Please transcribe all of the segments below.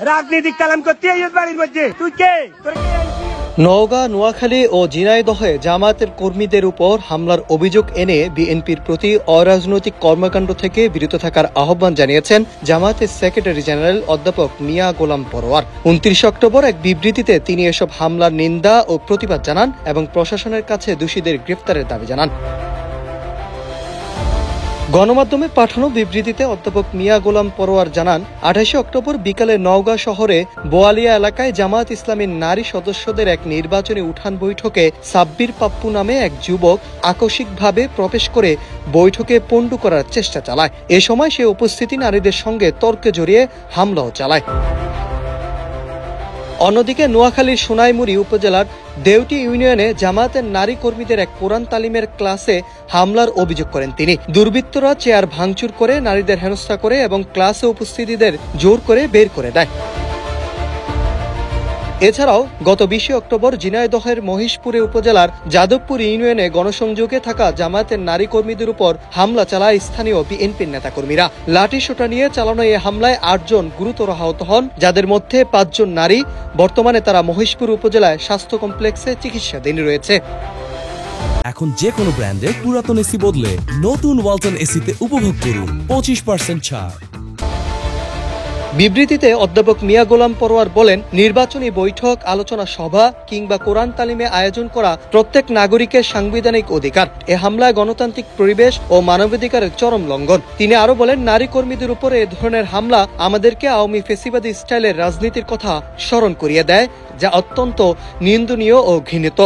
রাজনৈতিক কালাম করতে এই বাড়ির মধ্যে তুই কে? নওগাঁ, নোয়াখালী ও ঝিনাইদহে জামায়াতের কর্মীদের উপর হামলার অভিযোগ এনে বিএনপির প্রতি অরাজনৈতিক কর্মকাণ্ড থেকে বিরত থাকার আহ্বান জানিয়েছেন জামায়াতের সেক্রেটারি জেনারেল অধ্যাপক মিয়া গোলাম পরোয়ার। 29 অক্টোবর এক বিবৃতিতে তিনি এসব হামলার নিন্দা ও প্রতিবাদ জানান এবং প্রশাসনের কাছে দোষীদের গ্রেফতারের দাবি জানান। গণমাধ্যমে পাঠানো বিবৃতিতে অধ্যাপক মিয়া গোলাম পরোয়ার জানান, 28 অক্টোবর বিকালে নওগাঁ শহরে বোয়ালিয়া এলাকায় জামায়াত ইসলামীর নারী সদস্যদের এক নির্বাচনী উঠান বৈঠকে সাব্বির পাপ্পু নামে এক যুবক আকস্মিকভাবে প্রবেশ করে বৈঠকে পণ্ডু করার চেষ্টা চালায়। এ সময় সে উপস্থিতি নারীদের সঙ্গে তর্কে জড়িয়ে হামলাও চালায়। অন্যদিকে নোয়াখালীর সোনাইমুড়ি উপজেলার দেউটি ইউনিয়নে জামায়াতের নারী কর্মীদের এক কোরআন তালিমের ক্লাসে হামলার অভিযোগ করেন তিনি। দুর্বৃত্তরা চেয়ার ভাঙচুর করে নারীদের হেনস্থা করে এবং ক্লাসে উপস্থিতিদের জোর করে বের করে দেয়। এছাড়াও গত 20 অক্টোবর ঝিনাইদহের মহিষপুরে উপজেলার যাদবপুর ইউনিয়নে গণসংযোগে থাকা জামায়াতের নারী কর্মীদের উপর হামলা চালায় স্থানীয় বিএনপির নেতাকর্মীরা। লাঠি সোঁটা নিয়ে চালানো এই হামলায় 8 জন গুরুতর আহত হন, যাদের মধ্যে 5 জন নারী। বর্তমানে তারা মহিষপুর উপজেলায় স্বাস্থ্য কমপ্লেক্সে চিকিৎসাধীন রয়েছে। এখন যে কোনো ব্র্যান্ডের পুরাতন এসি বদলে নতুন ওয়ালটন এসিতে উপভোগ করুন 25% ছাড়। বিবৃতিতে অধ্যাপক মিয়া গোলাম পরোয়ার বলেন, নির্বাচনী বৈঠক, আলোচনা সভা কিংবা কোরআন তালিমে আয়োজন করা প্রত্যেক নাগরিকের সাংবিধানিক অধিকার। এ হামলায় গণতান্ত্রিক পরিবেশ ও মানবাধিকারের চরম লঙ্ঘন। তিনি আরো বলেন, নারী কর্মীদের উপরে এ ধরনের হামলা আমাদেরকে আওয়ামী ফেসিবাদী স্টাইলের রাজনীতির কথা স্মরণ করিয়ে দেয়, যা অত্যন্ত নিন্দনীয় ও ঘৃণিত।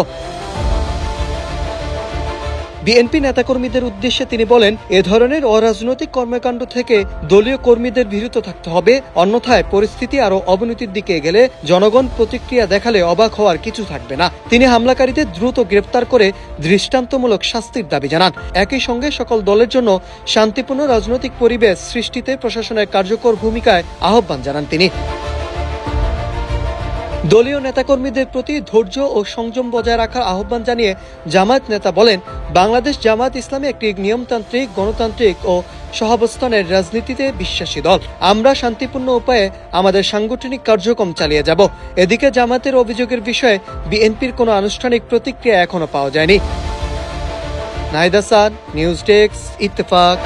বিএনপি নেতাকর্মীদের উদ্দেশ্যে তিনি বলেন, এ ধরনের অরাজনৈতিক কর্মকাণ্ড থেকে দলীয় কর্মীদের বিরত থাকতে হবে, অন্যথায় পরিস্থিতি আরো অবনতির দিকে গেলে জনগণ প্রতিক্রিয়া দেখালে অবাক হওয়ার কিছু থাকবে না। তিনি হামলাকারীদের দ্রুত গ্রেপ্তার করে দৃষ্টান্তমূলক শাস্তির দাবি জানান। একই সঙ্গে সকল দলের জন্য শান্তিপূর্ণ রাজনৈতিক পরিবেশ সৃষ্টিতে প্রশাসনের কার্যকর ভূমিকায় আহ্বান জানান তিনি। দলীয় নেতাকর্মীদের প্রতি ধৈর্য ও সংযম বজায় রাখার আহ্বান জানিয়ে জামায়াত নেতা বলেন, বাংলাদেশ জামায়াত ইসলামী একটি নিয়মতান্ত্রিক, গণতান্ত্রিক ও সহাবস্থানের রাজনীতিতে বিশ্বাসী দল। আমরা শান্তিপূর্ণ উপায়ে আমাদের সাংগঠনিক কার্যক্রম চালিয়ে যাব। এদিকে জামায়াতের অভিযোগের বিষয়ে বিএনপির কোনো আনুষ্ঠানিক প্রতিক্রিয়া এখনো পাওয়া যায়নি। Nahid Hasan, news desk, Ittefaq.